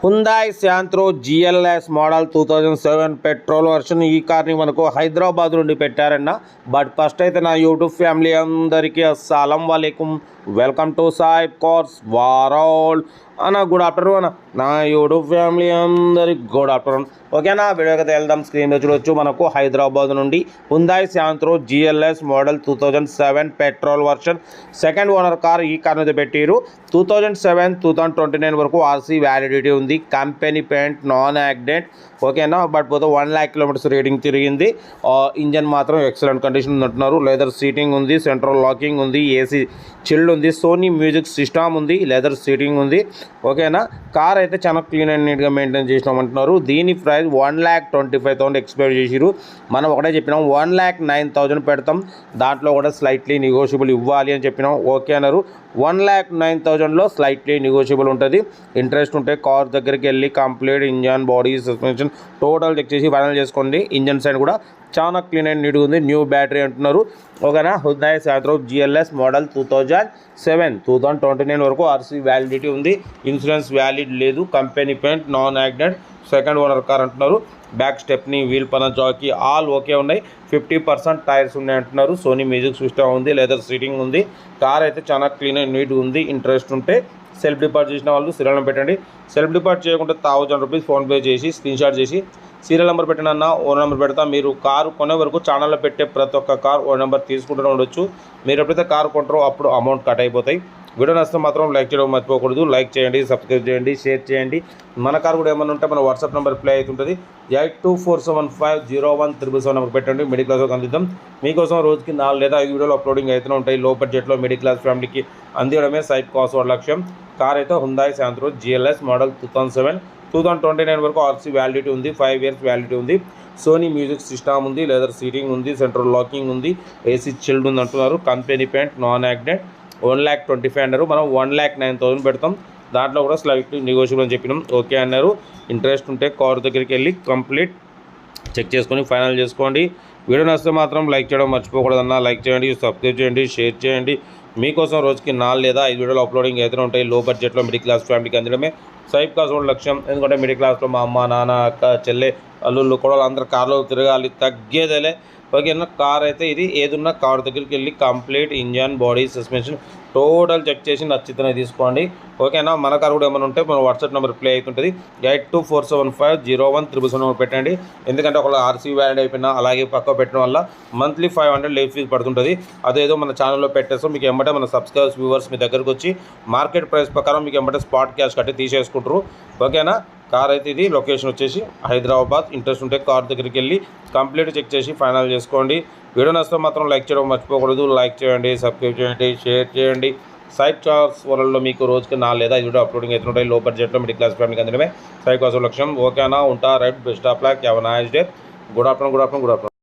హుందాయ్ Santro GLS model 2007 petrol version. ఈ కార్ని మనకు హైదరాబాద్ నుండి పెట్టారన్న. బట్ ఫస్ట్ అయితే నా యూట్యూబ్ ఫ్యామిలీ అందరికీ అస్సలం వాలేకుమ్, వెల్కమ్ టు సాయిబ్ కార్స్ వరల్డ్ అన్న. గుడ్ ఆఫ్టర్నూన్ అన్న. నా యూట్యూబ్ ఫ్యామిలీ అందరికి గుడ్ ఆఫ్టర్నూన్. ఓకేనా, వీడియోకి వెళ్దాం. స్క్రీన్లో చూడొచ్చు మనకు హైదరాబాద్ నుండి హుందాయ్ Santro GLS model 2007 petrol version second owner car. ఈ కార్ మీద పెట్టారు 2007-2029 వరకు ఆర్సీ వ్యాలిడిటీ ఉంది. Company paint, non accident. ఓకేనా, బట్ పోతే 1 lakh kilometers రేటింగ్ తిరిగింది. ఇంజన్ మాత్రం ఎక్సలెంట్ కండిషన్ ఉంది అంటున్నారు. లెదర్ సీటింగ్ ఉంది, సెంట్రల్ లాకింగ్ ఉంది, ఏసీ చిల్డ్ ఉంది, సోనీ మ్యూజిక్ సిస్టమ్ ఉంది, లెదర్ సీటింగ్ ఉంది. ఓకేనా, కార్ అయితే చాలా క్లీన్ అండ్ నీట్గా మెయింటైన్ చేసినామంటున్నారు. దీని ప్రైస్ 1,25,000 ఎక్స్పెక్ట్ చేసిరు. మనం ఒకటే చెప్పినాం 1,09,000 పెడతాం, దాంట్లో కూడా స్లైట్లీ నెగోషియబుల్ ఇవ్వాలి అని చెప్పినాం. ఓకే అన్నారు. 1,09,000లో స్లైట్లీ నెగోషియబుల్ ఉంటుంది. ఇంట్రెస్ట్ ఉంటే కార్ దగ్గరికి వెళ్ళి complete engine, body, suspension total check చేసి ఫైనల్ చేసుకోండి. ఇంజన్ సైడ్ కూడా చాలా క్లీన్ అండ్ నీట్గా ఉంది. న్యూ బ్యాటరీ అంటున్నారు. ఓకేనా, హుందాయ్ శాంత్రో జిఎల్ఎస్ మోడల్ 2007-2029 వరకు ఆర్సీ వ్యాలిడిటీ ఉంది. ఇన్సూరెన్స్ వ్యాలిడ్ లేదు. Company paint, non accident, second owner car అంటున్నారు. బ్యాక్ స్టెప్ని, వీల్ పన, జాకీ ఆల్ ఓకే ఉన్నాయి. 50% టైర్స్ ఉన్నాయి అంటున్నారు. సోనీ మ్యూజిక్ సిస్టమ్ ఉంది, లెదర్ సీటింగ్ ఉంది. కార్ అయితే చాలా క్లీన్ అండ్ నీట్గా ఉంది. ఇంట్రెస్ట్ ఉంటే సెల్ఫ్ డిపార్ట్ చేసిన వాళ్ళు సీరియల్ నెంబర్ పెట్టండి. సెల్ఫ్ డిపార్ట్ చేయకుండా 1,000 రూపీస్ ఫోన్పే చేసి స్క్రీన్ షాట్ చేసి సీరియల్ నెంబర్ పెట్టండి అన్న. ఓన్ నెంబర్ పెడతా. మీరు కారు కొనే వరకు ఛానల్లో పెట్టే ప్రతి ఒక్క కార్ ఓన్ నెంబర్ తీసుకుంటూనే ఉండొచ్చు. మీరు ఎప్పుడైతే కారు కొంటారో అప్పుడు అమౌంట్ కట్ అయిపోతాయి. వీడియో నచ్చితే మాత్రం లైక్ చేయడం మర్చిపోకూడదు. లైక్ చేయండి, సబ్స్క్రైబ్ చేయండి, షేర్ చేయండి. మన కార్ కూడా ఏమైనా ఉంటే మన వాట్సాప్ నెంబర్ ప్లే అవుతుంటుంది. 8247501777 నెంబర్ పెట్టండి. మిడిల్ క్లాస్లో అందిద్దాం. మీకోసం రోజుకి 4 లేదా 5 వీడియోలు అప్లోడింగ్ అవుతూనే ఉంటాయి. లో బడ్జెట్లో మిడిల్ క్లాస్ ఫ్యామిలీకి అందించడమే సైట్ కాస్ట్ వాళ్ళ లక్ష్యం. కార్ అయితే హుందాయ్ శాంత్రో జిఎల్ఎస్ మోడల్ 2007-2029 వరకు ఆర్సీ వ్యాలిడిటీ ఉంది. 5 years వ్యాలిడిటీ ఉంది. సోనీ మ్యూజిక్ సిస్టమ్ ఉంది, లెదర్ సీటింగ్ ఉంది, సెంట్రల్ లాకింగ్ ఉంది, ఏసీ చిల్డ్ ఉంది అంటున్నారు. Company paint, non accident. 1,25,000 అన్నారు. మనం 1,09,000 పెడతాం, దాంట్లో కూడా స్లైట్లీ నెగోషియబుల్ అని చెప్పినాం. ఓకే అన్నారు. ఇంట్రెస్ట్ ఉంటే కార్ దగ్గరికి వెళ్ళి కంప్లీట్ చెక్ చేసుకొని ఫైనల్ చేసుకోండి. వీడియో నచ్చితే మాత్రం లైక్ చేయడం మర్చిపోకూడదన్న. లైక్ చేయండి, సబ్స్క్రైబ్ చేయండి, షేర్ చేయండి. మీకోసం రోజుకి 4 లేదా 5 వీడియోలు అప్లోడింగ్ అయితే ఉంటాయి. లో బడ్జెట్లో మిడిల్ క్లాస్ ఫ్యామిలీకి అందడమే సైబ్ కాస్ వాళ్ళ లక్ష్యం. ఎందుకంటే మిడిల్ క్లాస్లో మా అమ్మ, నాన్న, అక్క, చెల్లె, అల్లుళ్ళు కూడా అందరూ కార్లో తిరగాలి, తగ్గేదేలే. ఓకేనా, కార్ అయితే ఇది ఏదున్నా కార్ దగ్గరికి వెళ్ళి complete engine, body, suspension total check చేసి నచ్చితేనే తీసుకోండి. ఓకేనా, మన కార్ కూడా ఏమైనా ఉంటే మన వాట్సాప్ నెంబర్ ప్లే అవుతుంటుంది. 8247501777 నెంబర్ పెట్టండి. ఎందుకంటే ఒకవేళ ఆర్సీ వ్యాలిడ్ అయిపోయినా అలాగే పక్క పెట్టడం వల్ల మంత్లీ 500 లేట్ ఫీజు పడుతుంటుంది. అదేదో మన ఛానల్లో పెట్టేస్తాం. మీకు ఎమ్మటే మన సబ్స్క్రైబర్స్, వ్యూవర్స్ మీ దగ్గరకు వచ్చి మార్కెట్ ప్రైస్ ప్రకారం మీకు ఎమ్మటే స్పాట్ క్యాష్ కట్టి తీసేసుకుంటారు. ఓకేనా, కార్ అయితే ఇది లొకేషన్ వచ్చేసి హైదరాబాద్. ఇంట్రెస్ట్ ఉంటే కార్ దగ్గరికి వెళ్ళి కంప్లీట్ చెక్ చేసి ఫైనల్ చేసుకోండి. వీడియో నచ్చితే మాత్రం లైక్ చేయడం మర్చిపోకూడదు. లైక్ చేయండి, సబ్స్క్రైబ్ చేయండి, షేర్ చేయండి. సైట్ కార్స్ వరల్డ్లో మీకు రోజుకి 4 లేదా 5 వీడియో అప్లోడింగ్ అవుతుంటాయి. లో బడ్జెట్లో మిడిల్ క్లాస్ ఫ్యామిలీకి అందడమే సైట్ కార్స్ లక్ష్యం. ఓకేనా, ఉంటా. Right, best of luck, have a nice day. Good afternoon.